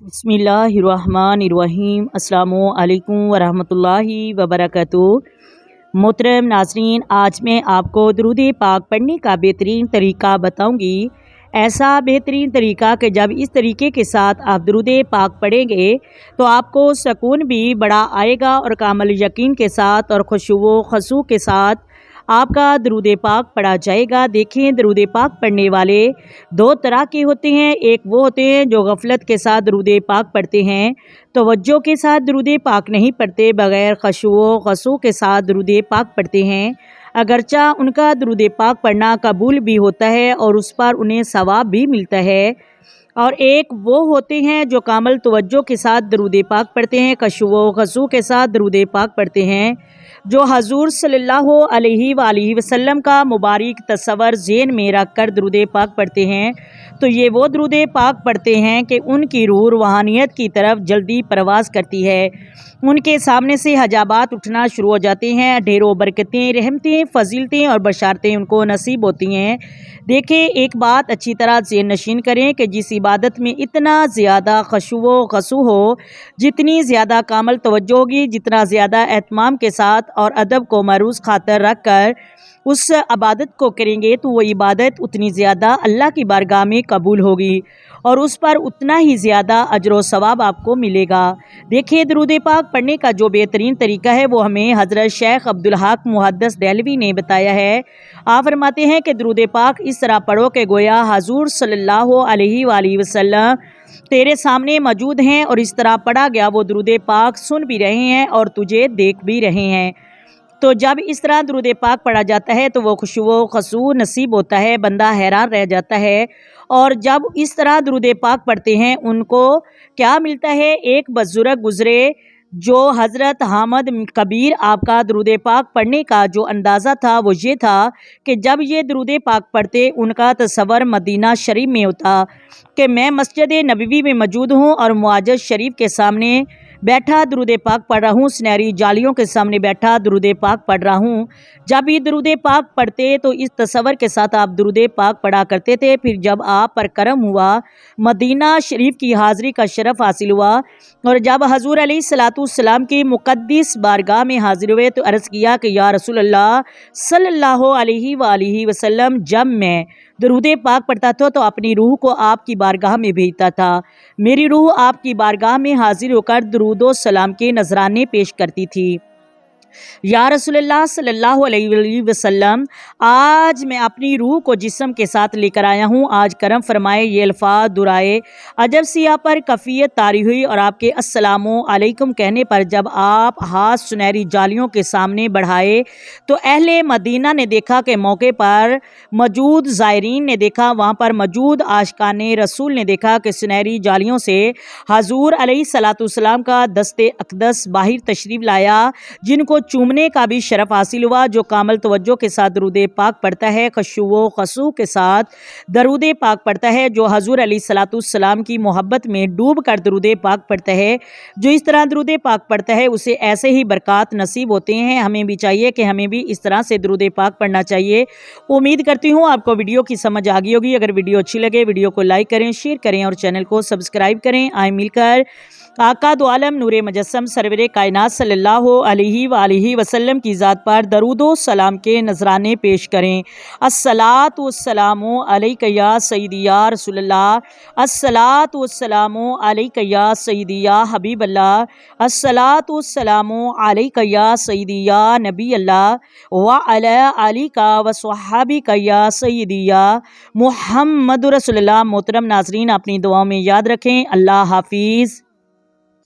بسم اللہ الرحمن الرحیم۔ السلام علیکم ورحمۃ وبرکاتہ۔ محترم ناظرین، آج میں آپ کو درود پاک پڑھنے کا بہترین طریقہ بتاؤں گی۔ ایسا بہترین طریقہ کہ جب اس طریقے کے ساتھ آپ درود پاک پڑھیں گے تو آپ کو سکون بھی بڑا آئے گا اور کامل یقین کے ساتھ اور خشوع و خضوع کے ساتھ آپ کا درود پاک پڑھا جائے گا۔ دیکھیں، درود پاک پڑھنے والے دو طرح کے ہوتے ہیں۔ ایک وہ ہوتے ہیں جو غفلت کے ساتھ درود پاک پڑھتے ہیں، توجہ کے ساتھ درود پاک نہیں پڑھتے، بغیر خشوع و خضوع کے ساتھ درود پاک پڑھتے ہیں۔ اگرچہ ان کا درود پاک پڑھنا قبول بھی ہوتا ہے اور اس پر انہیں ثواب بھی ملتا ہے، اور ایک وہ ہوتے ہیں جو کامل توجہ کے ساتھ درود پاک پڑھتے ہیں، خشوع و خضوع کے ساتھ درود پاک پڑھتے ہیں، جو حضور صلی اللہ علیہ وآلہ وسلم کا مبارک تصور ذہن میں رکھ کر درود پاک پڑھتے ہیں۔ تو یہ وہ درود پاک پڑھتے ہیں کہ ان کی روح روحانیت کی طرف جلدی پرواز کرتی ہے، ان کے سامنے سے حجابات اٹھنا شروع ہو جاتے ہیں، ڈھیروں برکتیں، رحمتیں، فضیلتیں اور بشارتیں ان کو نصیب ہوتی ہیں۔ دیکھیں، ایک بات اچھی طرح ذہن نشین کریں کہ جس عبادت میں اتنا زیادہ خشوع و خضوع ہو، جتنی زیادہ کامل توجہ ہوگی، جتنا زیادہ اہتمام کے ساتھ اور ادب کو معروض خاطر رکھ کر اس عبادت کو کریں گے تو وہ عبادت اتنی زیادہ اللہ کی بارگاہ میں قبول ہوگی اور اس پر اتنا ہی زیادہ اجر و ثواب آپ کو ملے گا۔ دیکھیں، درود پاک پڑھنے کا جو بہترین طریقہ ہے وہ ہمیں حضرت شیخ عبدالحق محدث دہلوی نے بتایا ہے۔ آپ فرماتے ہیں کہ درود پاک اس طرح پڑھو کہ گویا حضور صلی اللہ علیہ وآلہ وسلم تیرے سامنے موجود ہیں، اور اس طرح پڑھا گیا وہ درود پاک سن بھی رہے ہیں اور تجھے دیکھ بھی رہے ہیں۔ تو جب اس طرح درود پاک پڑھا جاتا ہے تو وہ خشوع و خضوع نصیب ہوتا ہے، بندہ حیران رہ جاتا ہے۔ اور جب اس طرح درود پاک پڑھتے ہیں ان کو کیا ملتا ہے؟ ایک بزرگ گزرے جو حضرت حامد کبیر، آپ کا درود پاک پڑھنے کا جو اندازہ تھا وہ یہ تھا کہ جب یہ درود پاک پڑھتے ان کا تصور مدینہ شریف میں ہوتا کہ میں مسجد نبوی میں موجود ہوں اور معجز شریف کے سامنے بیٹھا درود پاک پڑھ رہا ہوں، سنہری جالیوں کے سامنے بیٹھا درود پاک پڑھ رہا ہوں۔ جب یہ درود پاک پڑھتے تو اس تصور کے ساتھ آپ درود پاک پڑھا کرتے تھے۔ پھر جب آپ پر کرم ہوا، مدینہ شریف کی حاضری کا شرف حاصل ہوا، اور جب حضور علیہ الصلوۃ والسلام کی مقدس بارگاہ میں حاضر ہوئے تو عرض کیا کہ یا رسول اللہ صلی اللہ علیہ وآلہ وسلم، جب میں درود پاک پڑھتا تھا تو اپنی روح کو آپ کی بارگاہ میں بھیجتا تھا، میری روح آپ کی بارگاہ میں حاضر ہو کر درود و سلام کے نذرانے پیش کرتی تھی۔ یا رسول اللہ صلی اللہ علیہ وسلم، آج میں اپنی روح کو جسم کے ساتھ لے کر آیا ہوں، آج کرم فرمائے۔ یہ الفاظ دعائے عجب سی آپ پر کفیت طاری ہوئی، اور آپ کے السلام علیکم کہنے پر جب آپ ہاتھ سنہری جالیوں کے سامنے بڑھائے تو اہل مدینہ نے دیکھا کہ موقع پر موجود زائرین نے دیکھا، وہاں پر موجود عاشقان رسول نے دیکھا کہ سنہری جالیوں سے حضور علیہ الصلوۃ والسلام کا دست اقدس باہر تشریف لایا، جن کو چومنے کا بھی شرف حاصل ہوا۔ جو کامل توجہ کے ساتھ درود پاک پڑھتا ہے، خشوع و خضوع کے ساتھ درود پاک پڑھتا ہے، جو حضور علیہ الصلوۃ والسلام کی محبت میں ڈوب کر درود پاک پڑھتا ہے، جو اس طرح درود پاک پڑھتا ہے اسے ایسے ہی برکات نصیب ہوتے ہیں۔ ہمیں بھی چاہیے کہ ہمیں بھی اس طرح سے درود پاک پڑھنا چاہیے۔ امید کرتی ہوں آپ کو ویڈیو کی سمجھ آ گئی ہوگی۔ اگر ویڈیو اچھی لگے ویڈیو کو لائک کریں، شیئر کریں اور چینل کو سبسکرائب کریں۔ آئیں مل کر آقا دو عالم نور مجسم سرور کائنات صلی اللہ علیہ وآلہ وسلم کی ذات پر درود و سلام کے نذرانے پیش کریں۔ الصلاۃ والسلام علیک یا سیدی یا رسول اللہ، الصلاۃ والسلام علیک یا سیدی یا حبیب اللہ، الصلاۃ والسلام علیک یا سیدی یا نبی اللہ، وعلی آلک وصحابک یا سیدی یا محمد رسول اللہ۔ محترم ناظرین، اپنی دعاؤں میں یاد رکھیں۔ اللہ حافظ۔